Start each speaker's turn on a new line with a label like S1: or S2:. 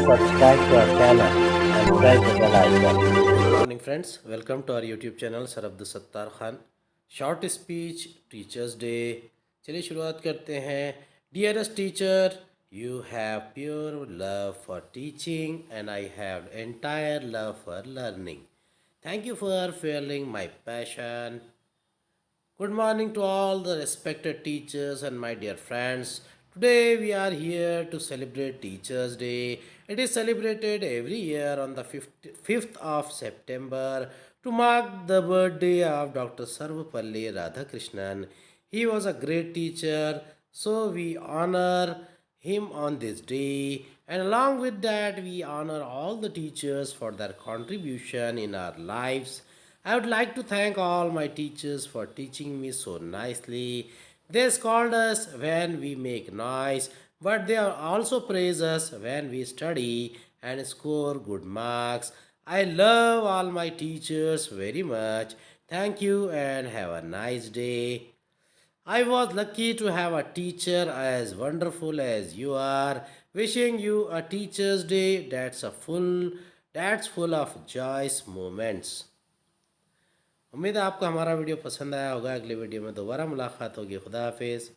S1: subscribe to our channel and press the bell icon.
S2: Good morning friends, welcome to our YouTube channel Sir Abdul Sattar Khan. Short speech Teachers Day. चलिए शुरुआत करते हैं. Dearest teacher, you have pure love for teaching and I have entire love for learning. Thank you for fueling my passion. Good morning to all the respected teachers and my dear friends. Today we are here to celebrate Teachers Day. It is celebrated every year on the 5th of September to mark the birthday of Dr. Sarvapalli Radhakrishnan. He was a great teacher, so we honor him on this day, and along with that we honor all the teachers for their contribution in our lives. I would like to thank all my teachers for teaching me so nicely. They scold us when we make noise, but they also praise us when we study and score good marks. I love all my teachers very much. Thank you and have a nice day. I was lucky to have a teacher as wonderful as you are. Wishing you a Teacher's Day that's full of joyous moments. उम्मीद है आपको हमारा video पसंद आया होगा. अगले video में दोबारा मुलाकात होगी. खुदा हाफिज़.